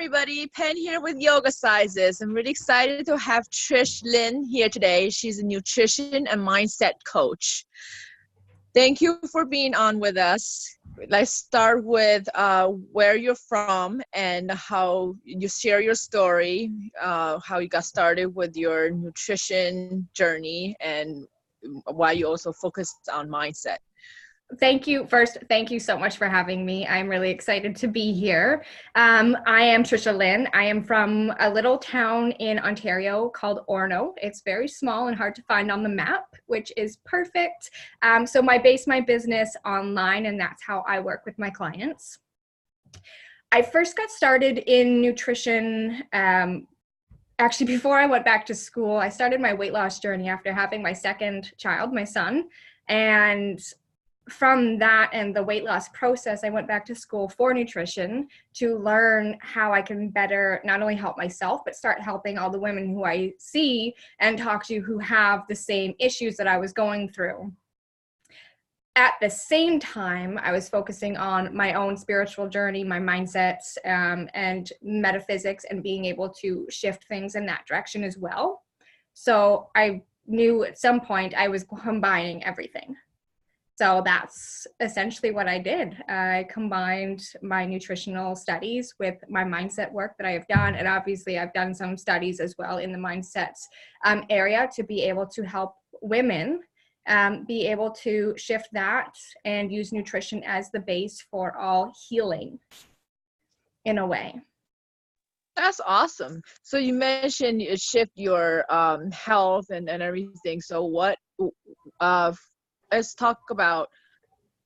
everybody. Pen here with Yogacises. I'm really excited to have Trish Lynn here today. She's a nutrition and mindset coach. Thank you for being on with us. Let's start with where you're from and how you share your story, how you got started with your nutrition journey, and why you also focused on mindset. Thank you. First, thank you so much for having me. I'm really excited to be here. I am Trish Lynn. I am from a little town in Ontario called Orono. It's very small and hard to find on the map, which is perfect. So I base my business online, and that's how I work with my clients. I first got started in nutrition actually, before I went back to school. I started my weight loss journey after having my second child, my son, and from that and the weight loss process, I went back to school for nutrition to learn how I can better not only help myself, but start helping all the women who I see and talk to who have the same issues that I was going through. At the same time, I was focusing on my own spiritual journey, my mindsets, and metaphysics, and being able to shift things in that direction as well. So I knew at some point I was combining everything. So that's essentially what I did. I combined my nutritional studies with my mindset work that I have done. And obviously I've done some studies as well in the mindset area to be able to help women be able to shift that and use nutrition as the base for all healing in a way. That's awesome. So you mentioned you shift your health and everything. So what let's talk about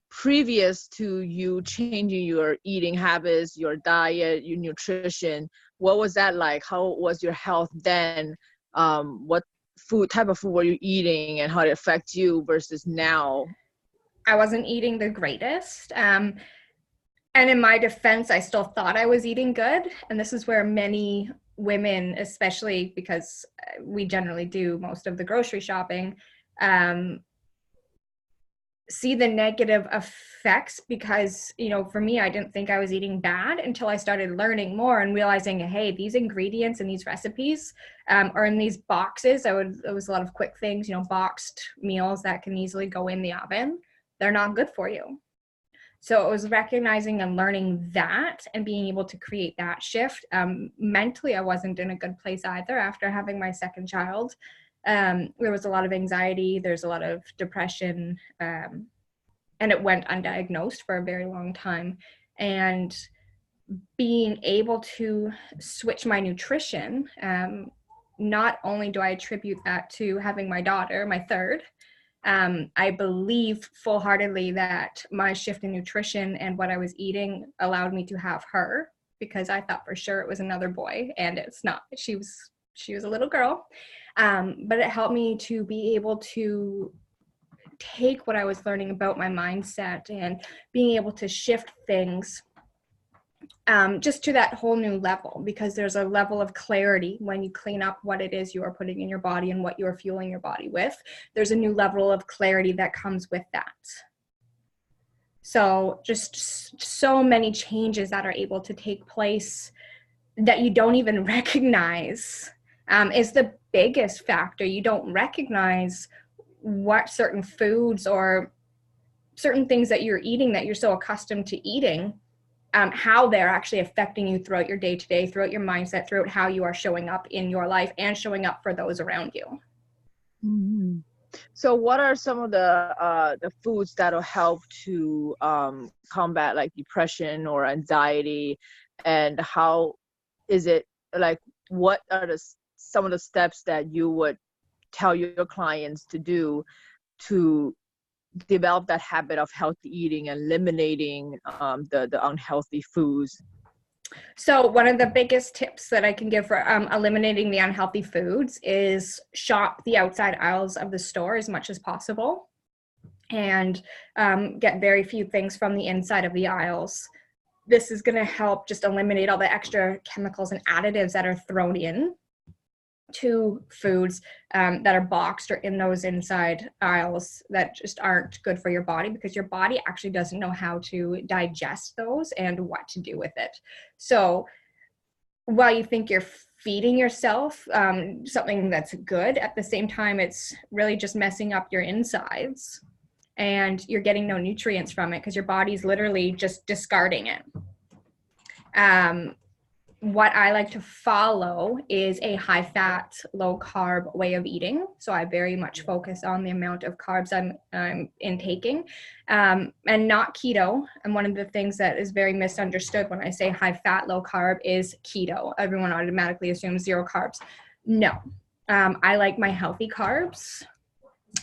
previous to you changing your eating habits, your diet, your nutrition. What was that like? How was your health then? What type of food were you eating, and how did it affect you versus now? I wasn't eating the greatest. And in my defense, I still thought I was eating good. And this is where many women, especially because we generally do most of the grocery shopping, see the negative effects because, for me, I didn't think I was eating bad until I started learning more and realizing, hey, these ingredients and these recipes are in these boxes. It was a lot of quick things, boxed meals that can easily go in the oven. They're not good for you. So it was recognizing and learning that and being able to create that shift. Mentally, I wasn't in a good place either after having my second child. There was a lot of anxiety, there's a lot of depression, and it went undiagnosed for a very long time. And being able to switch my nutrition, not only do I attribute that to having my daughter, my third, I believe full-heartedly that my shift in nutrition and what I was eating allowed me to have her, because I thought for sure it was another boy, and it's not. She was a little girl. But it helped me to be able to take what I was learning about my mindset and being able to shift things just to that whole new level, because there's a level of clarity when you clean up what it is you are putting in your body and what you are fueling your body with. There's a new level of clarity that comes with that. So just so many changes that are able to take place that you don't even recognize is the biggest factor. You don't recognize what certain foods or certain things that you're eating that you're so accustomed to eating, how they're actually affecting you throughout your day-to-day, throughout your mindset, throughout how you are showing up in your life and showing up for those around you. Mm-hmm. So what are some of the foods that'll help to combat like depression or anxiety, and how is it like, what are some of the steps that you would tell your clients to do to develop that habit of healthy eating and eliminating the unhealthy foods? So one of the biggest tips that I can give for eliminating the unhealthy foods is shop the outside aisles of the store as much as possible, and get very few things from the inside of the aisles. This is going to help just eliminate all the extra chemicals and additives that are thrown in to foods that are boxed or in those inside aisles that just aren't good for your body, because your body actually doesn't know how to digest those and what to do with it. So while you think you're feeding yourself something that's good, at the same time, it's really just messing up your insides and you're getting no nutrients from it because your body's literally just discarding it. What I like to follow is a high fat, low carb way of eating. So I very much focus on the amount of carbs I'm intaking, and not keto. And one of the things that is very misunderstood when I say high fat, low carb is keto. Everyone automatically assumes zero carbs. No, I like my healthy carbs.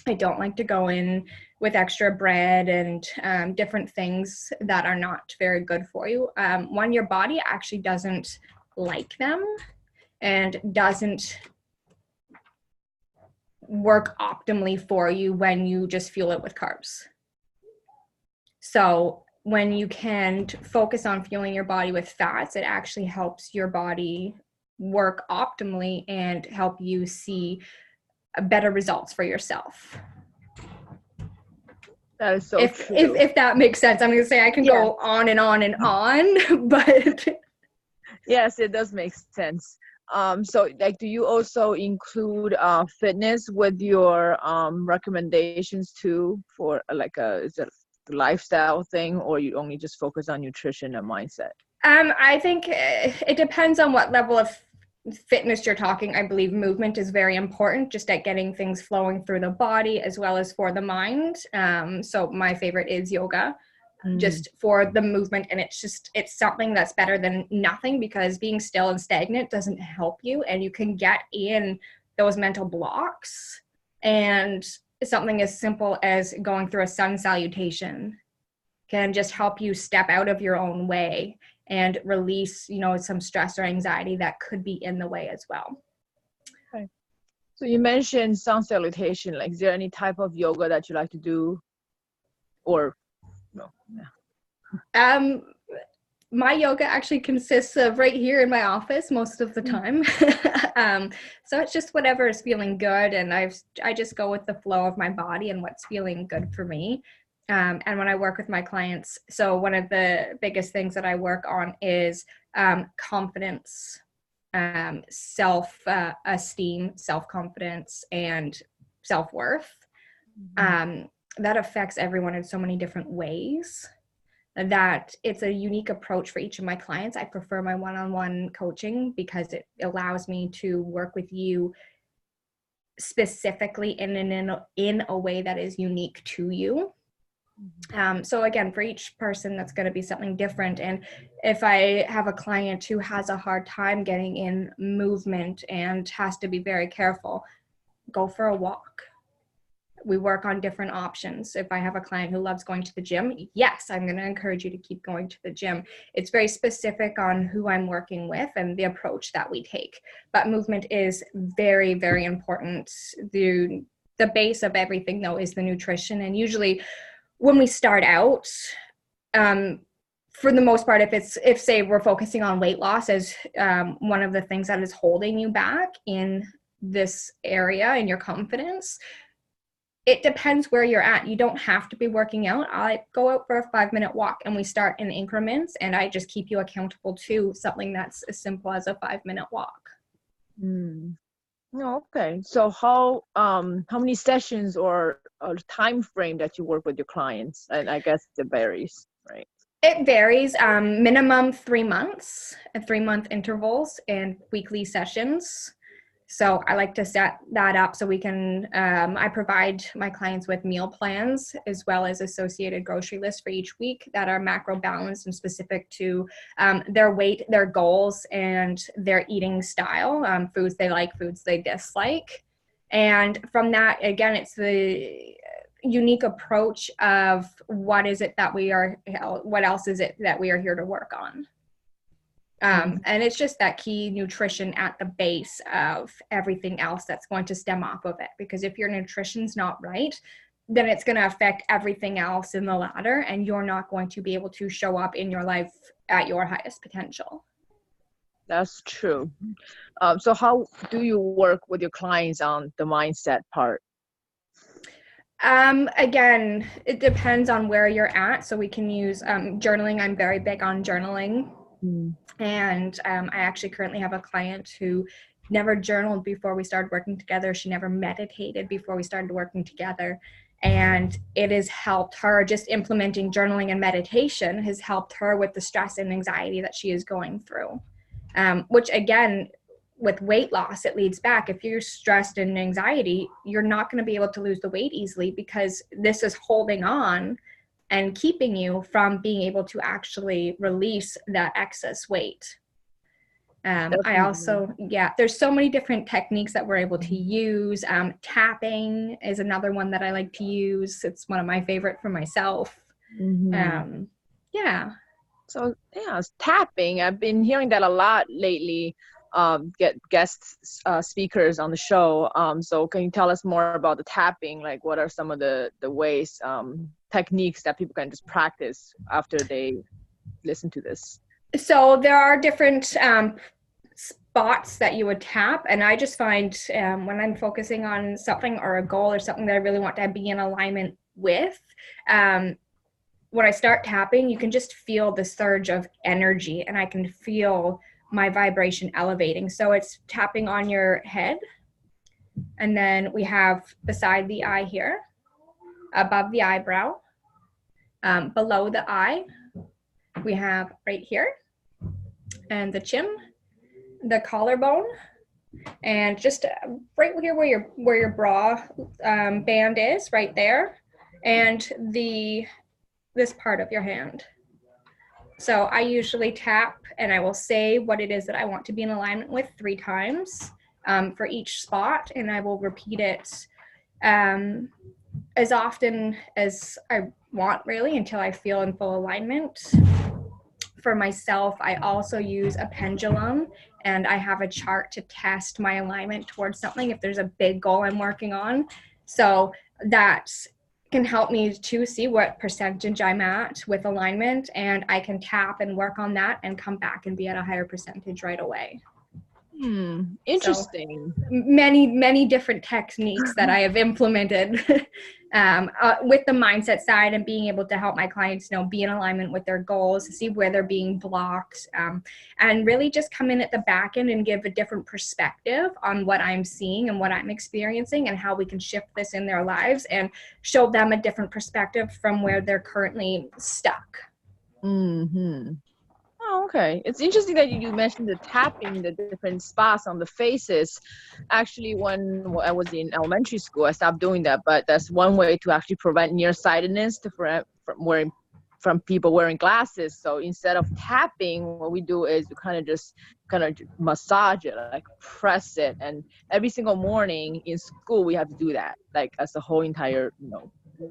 I don't like to go in with extra bread and different things that are not very good for you. One, your body actually doesn't like them and doesn't work optimally for you when you just fuel it with carbs. So when you can focus on fueling your body with fats, it actually helps your body work optimally and help you see better results for yourself. That is so true. If that makes sense. I'm going to say I can go on and on and on, but yes, it does make sense. So like, do you also include fitness with your recommendations too for is it a lifestyle thing, or you only just focus on nutrition and mindset? I think it depends on what level of fitness you're talking. I believe movement is very important, just at getting things flowing through the body as well as for the mind. So my favorite is yoga, just for the movement. And it's something that's better than nothing, because being still and stagnant doesn't help you. And you can get in those mental blocks. And something as simple as going through a sun salutation can just help you step out of your own way and release, some stress or anxiety that could be in the way as well. Okay. So you mentioned sun salutation. Like, is there any type of yoga that you like to do, or no? Yeah. My yoga actually consists of right here in my office most of the time. So it's just whatever is feeling good, and I just go with the flow of my body and what's feeling good for me. And when I work with my clients, so one of the biggest things that I work on is confidence, self-esteem, self-confidence, and self-worth. That affects everyone in so many different ways that it's a unique approach for each of my clients. I prefer my one-on-one coaching because it allows me to work with you specifically in a way that is unique to you. So again, for each person, that's going to be something different. And if I have a client who has a hard time getting in movement and has to be very careful, go for a walk. We work on different options. If I have a client who loves going to the gym, yes, I'm going to encourage you to keep going to the gym. It's very specific on who I'm working with and the approach that we take. But movement is very, very important. The base of everything, though, is the nutrition. And usually when we start out, for the most part, if say we're focusing on weight loss as one of the things that is holding you back in this area in your confidence, it depends where you're at. You don't have to be working out. I go out for a 5-minute walk and we start in increments, and I just keep you accountable to something that's as simple as a 5-minute walk. Okay. So how many sessions or time frame that you work with your clients? And I guess it varies, right? It varies. Minimum 3 months, at 3-month intervals and weekly sessions. So I like to set that up so we can, I provide my clients with meal plans as well as associated grocery lists for each week that are macro balanced and specific to their weight, their goals, and their eating style, foods they like, foods they dislike. And from that, again, it's the unique approach of what else is it that we are here to work on. And it's just that key nutrition at the base of everything else that's going to stem off of it. Because if your nutrition's not right, then it's going to affect everything else in the ladder, and you're not going to be able to show up in your life at your highest potential. That's true. So how do you work with your clients on the mindset part? Again, it depends on where you're at. So we can use journaling. I'm very big on journaling. And I actually currently have a client who never journaled before we started working together. She never meditated before we started working together. And it has helped her, just implementing journaling and meditation has helped her with the stress and anxiety that she is going through. Which again, with weight loss, it leads back. If you're stressed and anxiety, you're not going to be able to lose the weight easily, because this is holding on and keeping you from being able to actually release that excess weight. I also, there's so many different techniques that we're able to use. Tapping is another one that I like to use. It's one of my favorite for myself. So tapping. I've been hearing that a lot lately. Get guest speakers on the show. So can you tell us more about the tapping? Like, what are some of the ways, techniques that people can just practice after they listen to this? So there are different spots that you would tap, and I just find when I'm focusing on something or a goal or something that I really want to be in alignment with, when I start tapping, you can just feel the surge of energy, and I can feel my vibration elevating. So it's tapping on your head, and then we have beside the eye here, above the eyebrow, below the eye, we have right here, and the chin, the collarbone, and just right here where your bra band is, right there, and this part of your hand. So I usually tap, and I will say what it is that I want to be in alignment with 3 times for each spot, and I will repeat it as often as I want, really, until I feel in full alignment. For myself, I also use a pendulum, and I have a chart to test my alignment towards something if there's a big goal I'm working on. So that can help me to see what percentage I'm at with alignment, and I can tap and work on that and come back and be at a higher percentage right away. Interesting. So, many different techniques that I have implemented with the mindset side, and being able to help my clients, be in alignment with their goals, see where they're being blocked, and really just come in at the back end and give a different perspective on what I'm seeing and what I'm experiencing, and how we can shift this in their lives and show them a different perspective from where they're currently stuck. Oh, okay. It's interesting that you mentioned the tapping, the different spots on the faces. Actually, when I was in elementary school, I stopped doing that, but that's one way to actually prevent nearsightedness from people wearing glasses. So instead of tapping, what we do is we kind of massage it, like press it. And every single morning in school, we have to do that, like as the whole entire,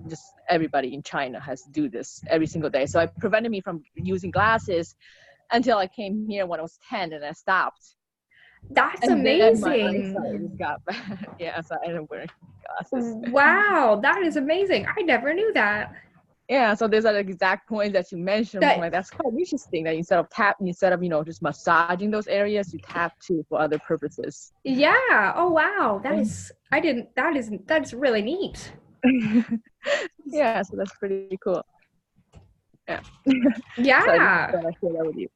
just everybody in China has to do this every single day. So it prevented me from using glasses until I came here when I was 10, and I stopped. That's and amazing. Then my eyesight got bad. Yeah, so I ended up wearing glasses. Wow, that is amazing. I never knew that. Yeah, so there's that exact point that you mentioned. That's quite interesting that instead of just massaging those areas, you tap too for other purposes. Yeah. Oh wow. That's really neat. Yeah, so that's pretty cool. Yeah. Yeah. So I just thought I'd share that with you.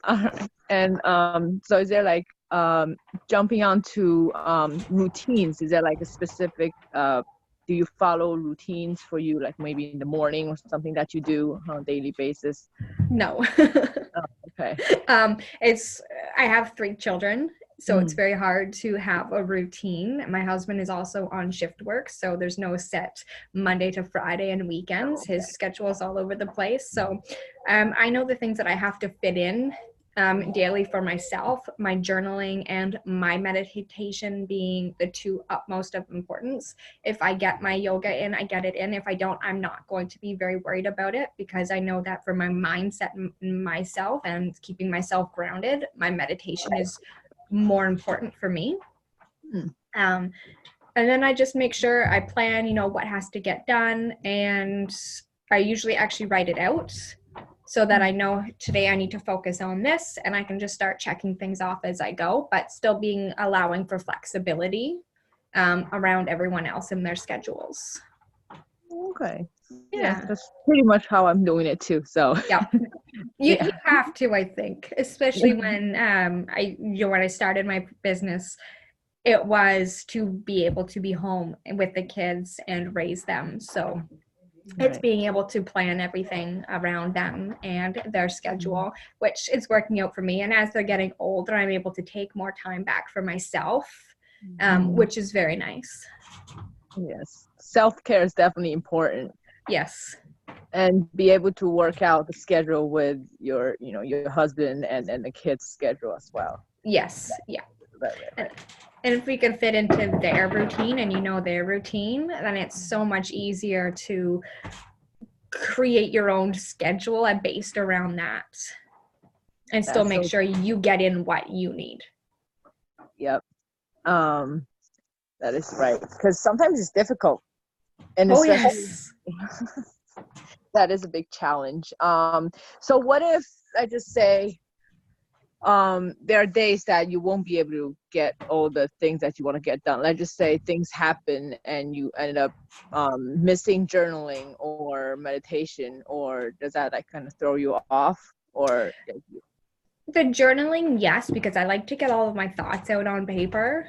All right. And so is there like jumping onto routines? Is there like a specific do you follow routines for you, like maybe in the morning or something that you do on a daily basis? No. Okay. I have 3 children, so it's very hard to have a routine. My husband is also on shift work, so there's no set Monday to Friday and weekends. Okay. His schedule is all over the place. So I know the things that I have to fit in daily for myself, my journaling and my meditation being the 2 utmost of importance. If I get my yoga in, I get it in. If I don't, I'm not going to be very worried about it, because I know that for my mindset and myself and keeping myself grounded, my meditation is more important for me. And then I just make sure I plan, what has to get done, and I usually actually write it out, so that I know today I need to focus on this, and I can just start checking things off as I go, but still allowing for flexibility around everyone else in their schedules. Okay. Yeah. That's pretty much how I'm doing it too. So Yeah. You yeah. have to, I think, especially when when I started my business, it was to be able to be home with the kids and raise them. So it's Right. being able to plan everything around them and their schedule, which is working out for me. And as they're getting older, I'm able to take more time back for myself, which is very nice. Yes. Self-care is definitely important. Yes. And be able to work out the schedule with your husband and the kids' schedule as well. Yes. Yeah. Right. And if we can fit into their routine and their routine, then it's so much easier to create your own schedule and based around that and still make sure you get in what you need. Yep. That is right. Because sometimes it's difficult. And yes. That is a big challenge. So what if I just say there are days that you won't be able to get all the things that you want to get done. Let's just say things happen and you ended up missing journaling or meditation, or does that like kind of throw you off? Or the journaling, yes, because I like to get all of my thoughts out on paper,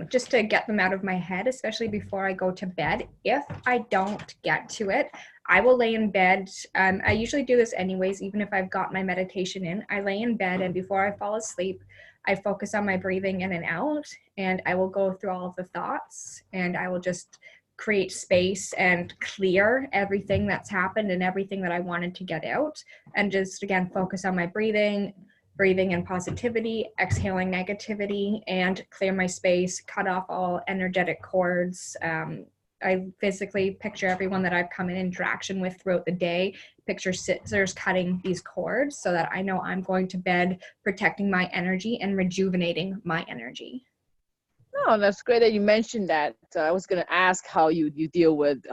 just to get them out of my head, especially before I go to bed. If I don't get to it, I will lay in bed. I usually do this anyways, even if I've got my meditation in. I lay in bed, and before I fall asleep, I focus on my breathing in and out, and I will go through all of the thoughts, and I will just create space and clear everything that's happened and everything that I wanted to get out, and just, again, focus on my breathing in positivity, exhaling negativity, and clear my space, cut off all energetic cords. I physically picture everyone that I've come in interaction with throughout the day, picture scissors cutting these cords so that I know I'm going to bed protecting my energy and rejuvenating my energy. Oh, that's great that you mentioned that. I was going to ask how you deal with,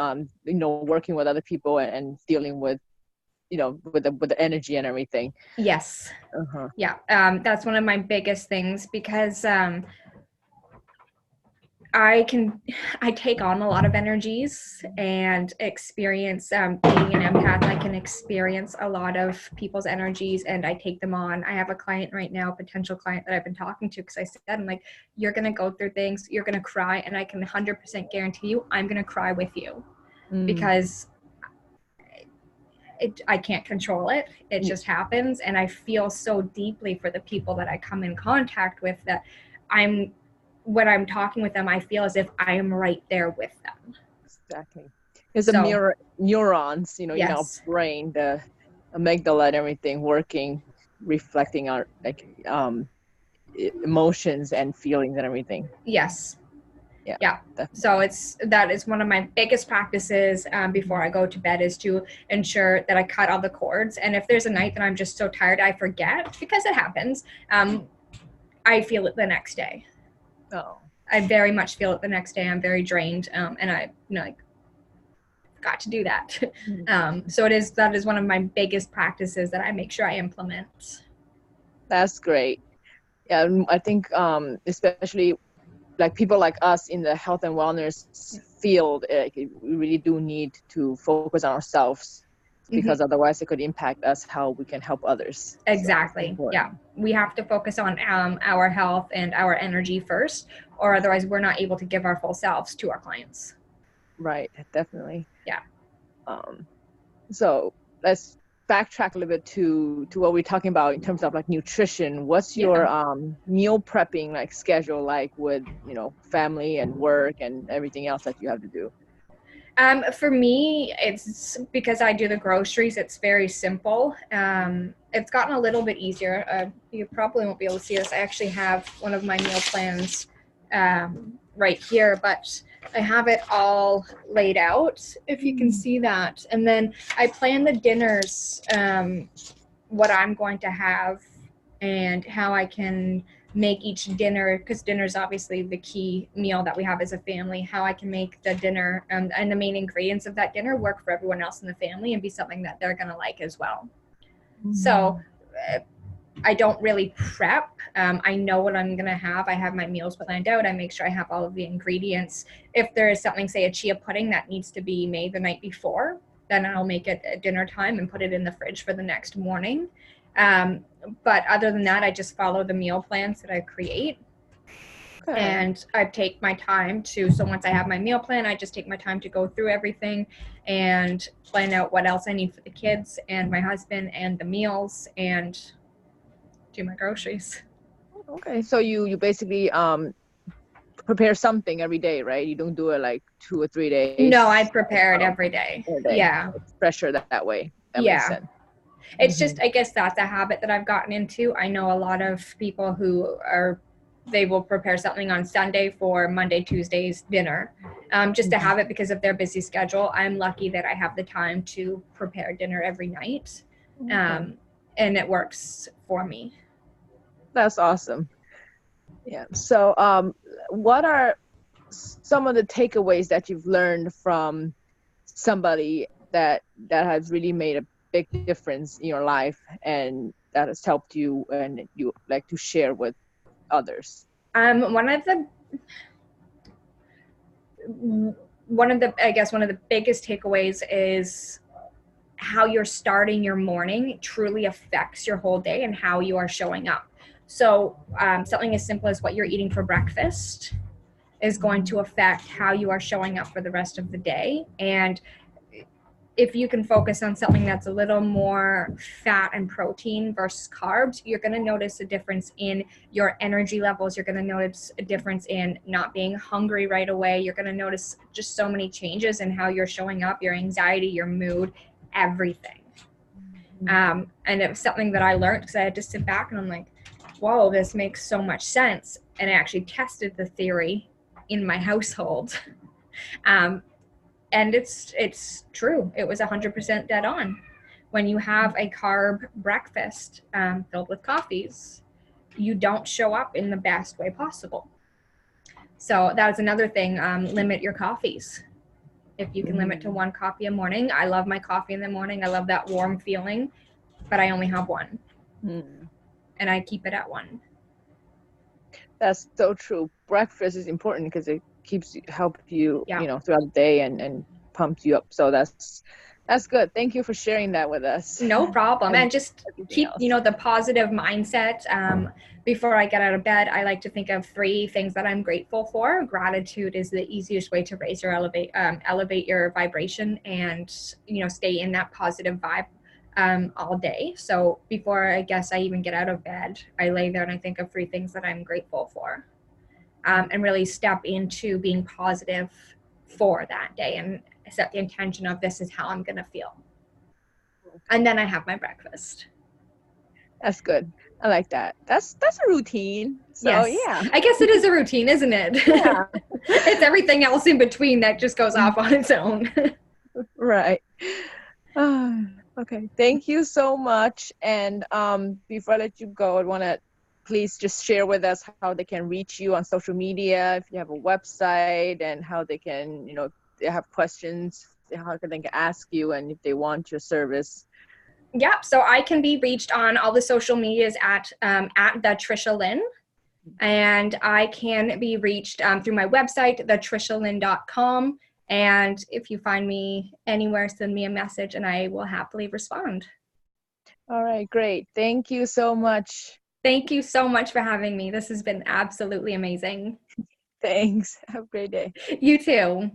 working with other people and dealing with, with the energy and everything. Yes. Uh-huh. Yeah. That's one of my biggest things because I take on a lot of energies and experience, being an empath, I can experience a lot of people's energies and I take them on. I have a client right now, potential client that I've been talking to, because I said, I'm like, you're going to go through things, you're going to cry, and I can 100% guarantee you I'm going to cry with you because I can't control it. It just happens. And I feel so deeply for the people that I come in contact with that when I'm talking with them, I feel as if I am right there with them. Exactly. It's a mirror, neurons, yes. in our brain, the amygdala and everything working, reflecting our emotions and feelings and everything. Yes. Yeah. Definitely. So that is one of my biggest practices before I go to bed, is to ensure that I cut all the cords. And if there's a night that I'm just so tired I forget, because it happens, I feel it the next day. Oh. I very much feel it the next day. I'm very drained, and I got to do that. So that is one of my biggest practices that I make sure I implement. That's great. Yeah, I think especially like people like us in the health and wellness field, we really do need to focus on ourselves, because otherwise it could impact us how we can help others. Exactly. So yeah. We have to focus on our health and our energy first, or otherwise we're not able to give our full selves to our clients. Right. Definitely. Yeah. So let's backtrack a little bit to what we're talking about in terms of like nutrition. What's your meal prepping like schedule like with family and work and everything else that you have to do? For me, it's because I do the groceries, it's very simple. It's gotten a little bit easier. You probably won't be able to see this. I actually have one of my meal plans right here, but I have it all laid out, if you can see that. And then I plan the dinners, what I'm going to have and how I can make each dinner, because dinner is obviously the key meal that we have as a family, how I can make the dinner and the main ingredients of that dinner work for everyone else in the family and be something that they're going to like as well. So I don't really prep. I know what I'm going to have. I have my meals planned out. I make sure I have all of the ingredients. If there is something, say a chia pudding, that needs to be made the night before, then I'll make it at dinner time and put it in the fridge for the next morning. But other than that, I just follow the meal plans that I create. Okay. And I take my time so once I have my meal plan, I just take my time to go through everything and plan out what else I need for the kids and my husband and the meals and do my groceries. Okay. So you basically prepare something every day, right? You don't do it like 2 or 3 days. No, I prepare it every day. Yeah. It's fresher that way. That makes sense. It's just, I guess that's a habit that I've gotten into. I know a lot of people who they will prepare something on Sunday for Monday, Tuesday's dinner, just to have it because of their busy schedule. I'm lucky that I have the time to prepare dinner every night, and it works for me. That's awesome. Yeah. So, what are some of the takeaways that you've learned from somebody that has really made a big difference in your life and that has helped you and you like to share with others? One of the biggest takeaways is how you're starting your morning truly affects your whole day and how you are showing up. So something as simple as what you're eating for breakfast is going to affect how you are showing up for the rest of the day. And if you can focus on something that's a little more fat and protein versus carbs, you're going to notice a difference in your energy levels. You're going to notice a difference in not being hungry right away. You're going to notice just so many changes in how you're showing up, your anxiety, your mood, everything. And it was something that I learned because I had to sit back and I'm like, whoa, this makes so much sense. And I actually tested the theory in my household. And it's true. It was 100% dead on. When you have a carb breakfast filled with coffees, you don't show up in the best way possible. So that was another thing. Limit your coffees. If you can limit to 1 coffee a morning. I love my coffee in the morning. I love that warm feeling, but I only have 1. And I keep it at 1. That's so true. Breakfast is important because it helps you, throughout the day and pumps you up. So that's good. Thank you for sharing that with us. No problem. And just keep, the positive mindset. Before I get out of bed, I like to think of 3 things that I'm grateful for. Gratitude is the easiest way to raise or elevate your vibration and, stay in that positive vibe all day. So before I guess I even get out of bed, I lay there and I think of 3 things that I'm grateful for, and really step into being positive for that day and set the intention of this is how I'm going to feel. And then I have my breakfast. That's good. I like that. That's a routine. So yes. Yeah. I guess it is a routine, isn't it? Yeah. It's everything else in between that just goes off on its own. Right. Okay. Thank you so much. And before I let you go, I want to please just share with us how they can reach you on social media, if you have a website, and how they can, if they have questions, how they can ask you, and if they want your service. Yeah, so I can be reached on all the social medias at the Trisha Lynn, and I can be reached through my website, thetrishalynn.com. And if you find me anywhere, send me a message and I will happily respond. All right, great. Thank you so much. Thank you so much for having me. This has been absolutely amazing. Thanks. Have a great day. You too.